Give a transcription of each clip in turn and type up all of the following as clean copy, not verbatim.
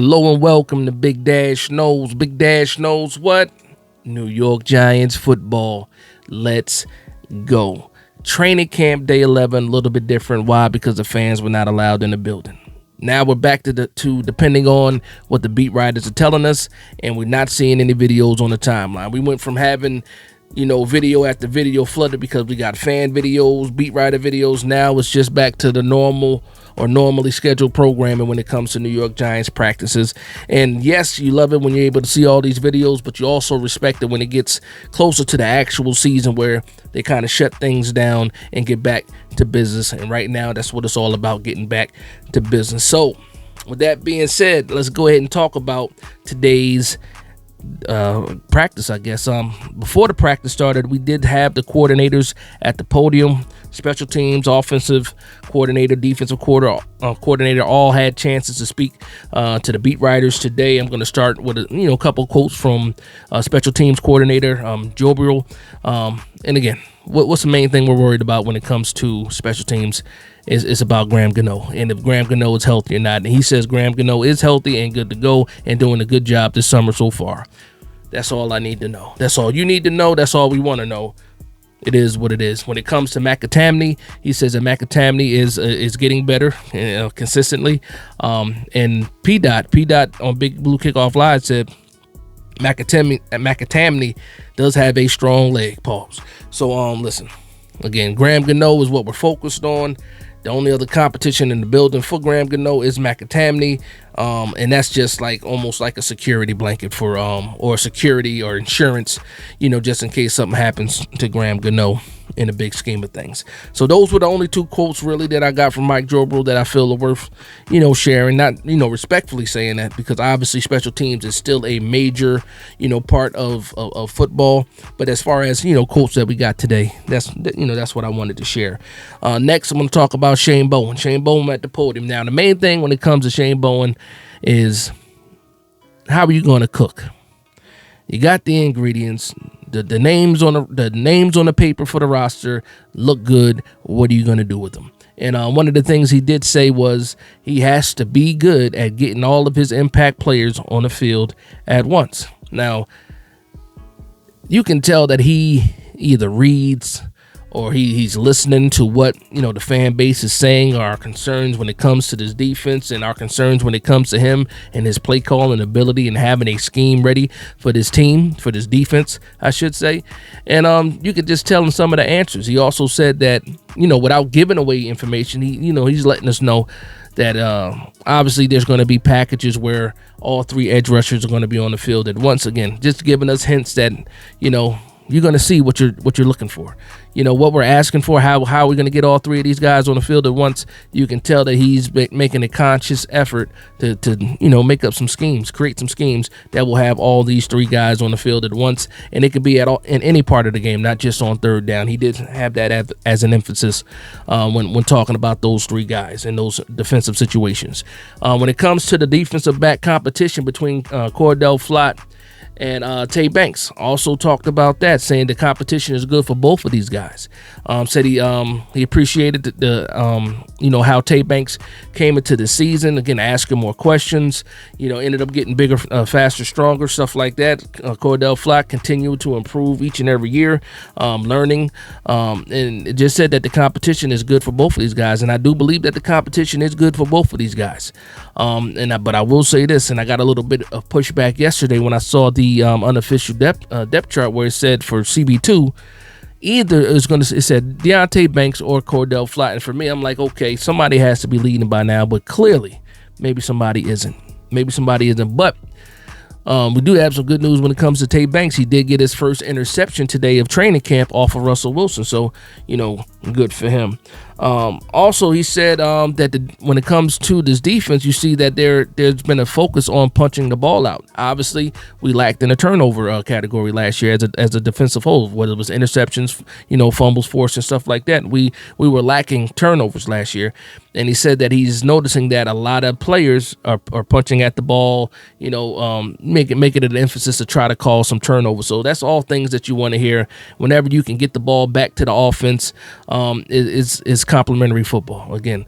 Hello and welcome to Big Dash Knows. Big Dash knows what? New York Giants football. Let's go. Training camp day 11, a little bit different. Why? Because the fans were not allowed in the building. Now we're back to depending on what the beat writers are telling us, and we're not seeing any videos on the timeline. We went from having video after video flooded because we got fan videos, beat writer videos. Now it's just back to the normally scheduled programming when it comes to New York Giants practices. And yes, you love it when you're able to see all these videos, but you also respect it when it gets closer to the actual season where they kind of shut things down and get back to business. And right now, that's what it's all about, getting back to business. So with that being said, let's go ahead and talk about today's practice, I guess. Before the practice started, we did have the coordinators at the podium. Special teams, offensive coordinator, defensive coordinator all had chances to speak to the beat writers today. I'm going to start with a couple quotes from special teams coordinator Jobriel. And again, what's the main thing we're worried about when it comes to special teams is about Graham Gano, and if Graham Gano is healthy or not. And he says Graham Gano is healthy and good to go and doing a good job this summer so far. That's all I need to know. That's all you need to know. That's all we want to know. It is what it is. When it comes to McAtamney, he says that McAtamney is getting better consistently. And P-Dot on Big Blue Kickoff Live said McAtamney does have a strong leg. Pause. So listen, again, Graham Gano is what we're focused on. The only other competition in the building for Graham Gano is McAtamney, and that's just almost like a security blanket for or security or insurance, just in case something happens to Graham Gano in the big scheme of things. So those were the only two quotes really that I got from Mike Jobriel that I feel are worth sharing. Not respectfully saying that, because obviously special teams is still a major part of football. But as far as quotes that we got today, that's what I wanted to share. Next, I'm going to talk about Shane Bowen. Shane Bowen at the podium. Now the main thing when it comes to Shane Bowen is, how are you going to cook? You got the ingredients. The names on the paper for the roster look good. What are you going to do with them? And one of the things he did say was he has to be good at getting all of his impact players on the field at once. Now, you can tell that he either reads or he's listening to what the fan base is saying, or our concerns when it comes to this defense, and our concerns when it comes to him and his play calling ability and having a scheme ready for this team, for this defense, I should say. And you could just tell him some of the answers. He also said that without giving away information, he's letting us know that obviously there's going to be packages where all three edge rushers are going to be on the field at once. Again, just giving us hints that you're going to see what you're looking for. What we're asking for, how we're going to get all three of these guys on the field at once. You can tell that he's making a conscious effort to make up some schemes, create some schemes that will have all these three guys on the field at once. And it could be in any part of the game, not just on third down. He did have that as an emphasis when talking about those three guys in those defensive situations. When it comes to the defensive back competition between Cordell Flott and Tay Banks, also talked about that, saying the competition is good for both of these guys. Said he appreciated the how Tay Banks came into the season, again asking more questions, ended up getting bigger, faster, stronger, stuff like that. Cordell Flott continued to improve each and every year, learning, and it just said that the competition is good for both of these guys, and I do believe that the competition is good for both of these guys. But I will say this, and I got a little bit of pushback yesterday when I saw the unofficial depth chart where it said for CB2, either it said Deontay Banks or Cordell Flott. And for me, I'm like, okay, somebody has to be leading by now, but clearly maybe somebody isn't. But we do have some good news when it comes to Tay Banks. He did get his first interception today of training camp off of Russell Wilson, so good for him. Also, he said that when it comes to this defense, you see that there's been a focus on punching the ball out. Obviously, we lacked in a turnover category last year as a defensive whole, whether it was interceptions, fumbles forced and stuff like that. We were lacking turnovers last year, and he said that he's noticing that a lot of players are punching at the ball, making it an emphasis to try to call some turnovers. So that's all things that you want to hear whenever you can get the ball back to the offense. Is complimentary football. Again,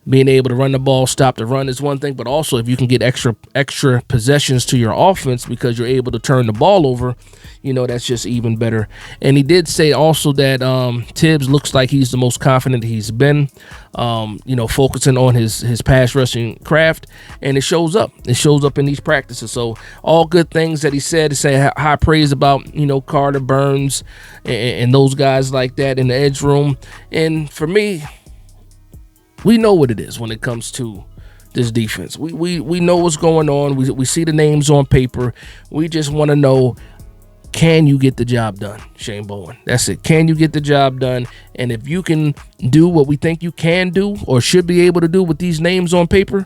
Being able to run the ball, stop the run is one thing, but also if you can get extra possessions to your offense because you're able to turn the ball over, that's just even better. And he did say also that Tibbs looks like he's the most confident he's been, focusing on his pass rushing craft, and it shows up. It shows up in these practices. So all good things that he said. To say high praise about Carter, Burns, and those guys like that in the edge room. And for me, we know what it is when it comes to this defense. We know what's going on. We see the names on paper. We just want to know, can you get the job done, Shane Bowen? That's it. Can you get the job done? And if you can do what we think you can do or should be able to do with these names on paper,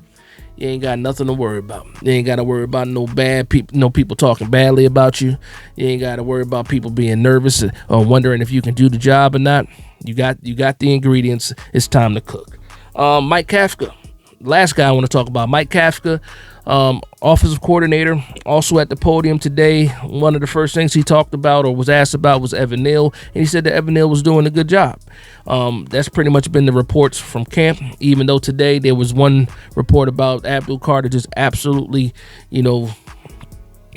you ain't got nothing to worry about. You ain't got to worry about no bad people, no people talking badly about you. You ain't got to worry about people being nervous or wondering if you can do the job or not. You got the ingredients. It's time to cook. Mike Kafka, last guy I want to talk about. Mike Kafka, offensive coordinator, also at the podium today. One of the first things he talked about or was asked about was Evan Neal, and he said that Evan Neal was doing a good job. That's pretty much been the reports from camp, even though today there was one report about Abdul Carter just absolutely,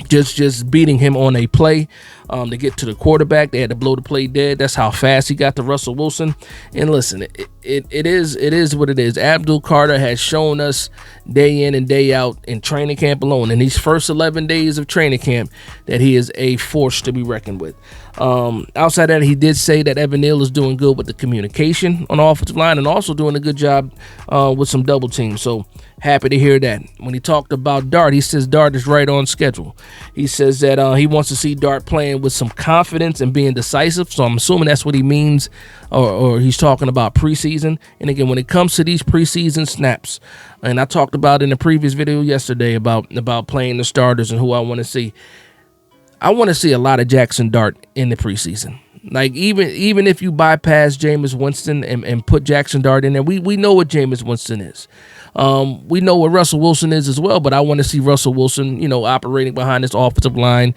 just beating him on a play to get to the quarterback. They had to blow the play dead. That's how fast he got to Russell Wilson. And listen, it is what it is. Abdul Carter has shown us day in and day out in training camp alone, in these first 11 days of training camp, that he is a force to be reckoned with. Outside of that, he did say that Evan Neal is doing good with the communication on the offensive line and also doing a good job with some double teams. So happy to hear that. When he talked about Dart, he says Dart is right on schedule. He says that he wants to see Dart playing with some confidence and being decisive. So I'm assuming that's what he means, or he's talking about preseason. And again, when it comes to these preseason snaps, and I talked about in the previous video yesterday about playing the starters and who I want to see. I want to see a lot of Jackson Dart in the preseason. Like, even if you bypass Jameis Winston and put Jackson Dart in there, we know what Jameis Winston is. We know what Russell Wilson is as well, but I want to see Russell Wilson, operating behind this offensive line,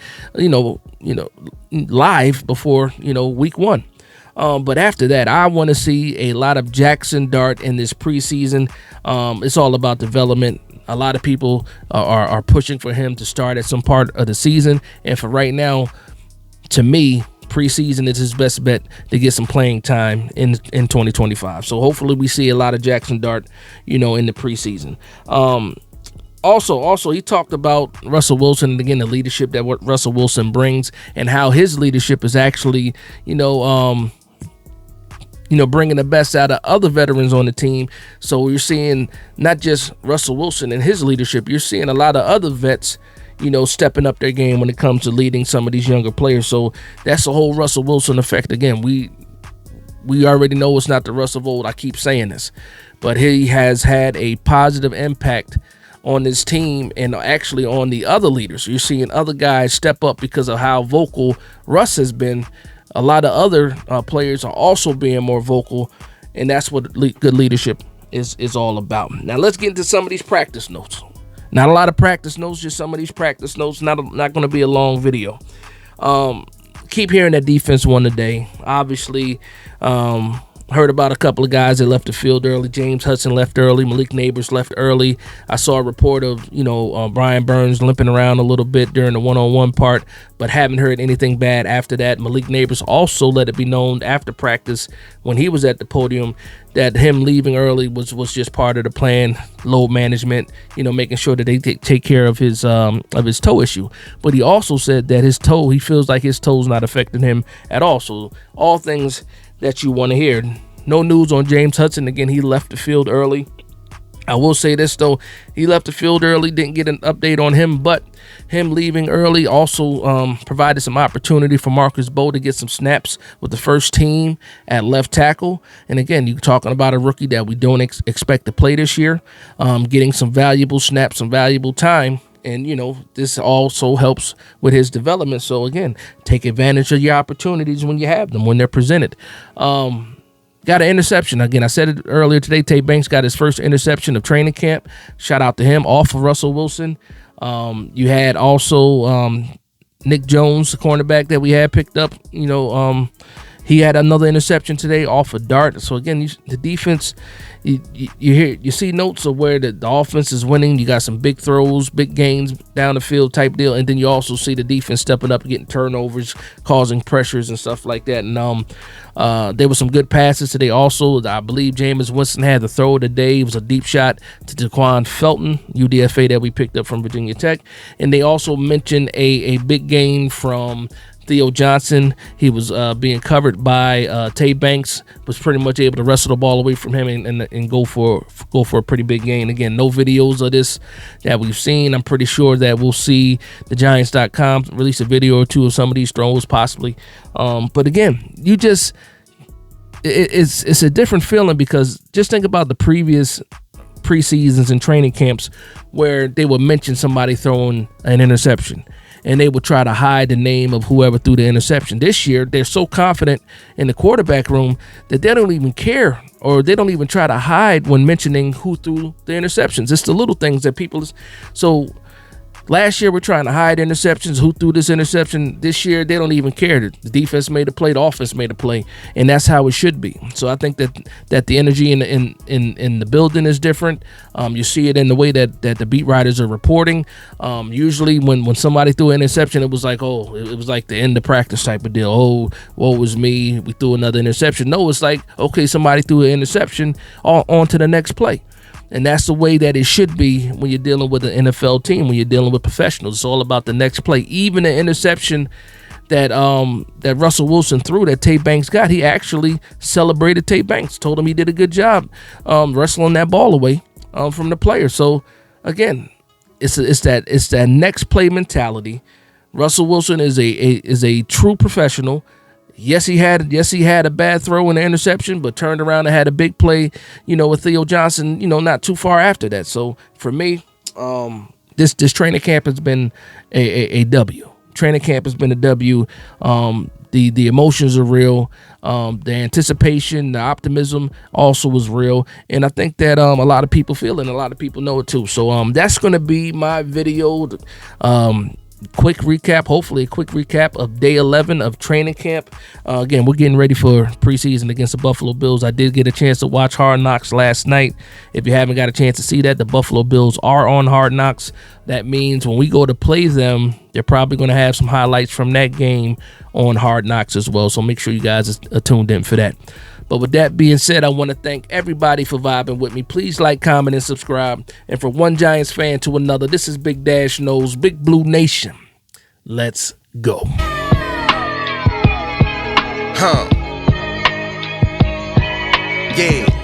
live before, week one. But after that, I want to see a lot of Jackson Dart in this preseason. It's all about development. A lot of people are pushing for him to start at some part of the season. And for right now, to me, preseason is his best bet to get some playing time in 2025. So hopefully we see a lot of Jackson Dart, in the preseason. Also, he talked about Russell Wilson and, again, the leadership that what Russell Wilson brings and how his leadership is actually, bringing the best out of other veterans on the team. So you're seeing not just Russell Wilson and his leadership, you're seeing a lot of other vets, stepping up their game when it comes to leading some of these younger players. So that's the whole Russell Wilson effect. Again, we already know it's not the Russ of old. I keep saying this, but he has had a positive impact on this team and actually on the other leaders. You're seeing other guys step up because of how vocal Russ has been. A lot of other players are also being more vocal, and that's what good leadership is all about. Now let's get into some of these practice notes. Not a lot of practice notes, just some of these practice notes. Not going to be a long video. Keep hearing that defense won today. Obviously, heard about a couple of guys that left the field early. James Hudson left early. Malik Neighbors left early. I saw a report of, Brian Burns limping around a little bit during the one-on-one part, but haven't heard anything bad after that. Malik Neighbors also let it be known after practice when he was at the podium that him leaving early was just part of the plan, load management, making sure that they take care of his toe issue. But he also said that he feels like his toe's not affecting him at all. So all things that you want to hear. No news on James Hudson. Again, he left the field early. I will say this, though. He left the field early, didn't get an update on him, but him leaving early also provided some opportunity for Marcus Bowe to get some snaps with the first team at left tackle. And again, you're talking about a rookie that we don't expect to play this year, getting some valuable snaps, some valuable time. And, this also helps with his development. So, again, take advantage of your opportunities when you have them, when they're presented. Got an interception. Again, I said it earlier today. Tay Banks got his first interception of training camp. Shout out to him, off of Russell Wilson. You had also Nick Jones, the cornerback that we had picked up, He had another interception today off a dart. So again, the defense, you see notes of where the offense is winning. You got some big throws, big gains down the field type deal, and then you also see the defense stepping up, getting turnovers, causing pressures and stuff like that. And there were some good passes today. Also, I believe Jameis Winston had the throw of the day. It was a deep shot to Daquan Felton, UDFA, that we picked up from Virginia Tech. And they also mentioned a big gain from Theo Johnson. He was being covered by Tay Banks, was pretty much able to wrestle the ball away from him and go for a pretty big gain. Again, no videos of this that we've seen. I'm pretty sure that we'll see the Giants.com release a video or two of some of these throws possibly. But again, it's a different feeling, because just think about the previous preseasons and training camps where they would mention somebody throwing an interception, and they would try to hide the name of whoever threw the interception. This year, they're so confident in the quarterback room that they don't even care, or they don't even try to hide when mentioning who threw the interceptions. It's the little things that people... So last year, we're trying to hide interceptions, who threw this interception. This year, they don't even care. The defense made a play, the offense made a play, and that's how it should be. So I think that the energy in the building is different. You see it in the way that the beat writers are reporting. Usually, when somebody threw an interception, it was like, it was like the end of practice type of deal. Oh, woe was me, we threw another interception. No, it's like, okay, somebody threw an interception, on to the next play. And that's the way that it should be when you're dealing with an NFL team, when you're dealing with professionals. It's all about the next play. Even the interception that Russell Wilson threw that Tay Banks got, he actually celebrated Tay Banks, told him he did a good job wrestling that ball away from the player. So again, it's that next play mentality. Russell Wilson is a true professional. Yes, he had a bad throw in the interception, but turned around and had a big play, with Theo Johnson, not too far after that. So for me, this training camp has been a W. Training camp has been a W. The emotions are real. The anticipation, the optimism also was real. And I think that a lot of people feel it, and a lot of people know it too. So that's going to be my video. Quick recap, hopefully a quick recap of day 11 of training camp. Again, we're getting ready for preseason against the Buffalo Bills. I did get a chance to watch Hard Knocks last night. If you haven't got a chance to see that, the Buffalo Bills are on Hard Knocks. That means when we go to play them, they're probably going to have some highlights from that game on Hard Knocks as well. So make sure you guys are tuned in for that. But with that being said, I want to thank everybody for vibing with me. Please like, comment, and subscribe. And from one Giants fan to another, this is Big Dash Knows, Big Blue Nation. Let's go. Yeah.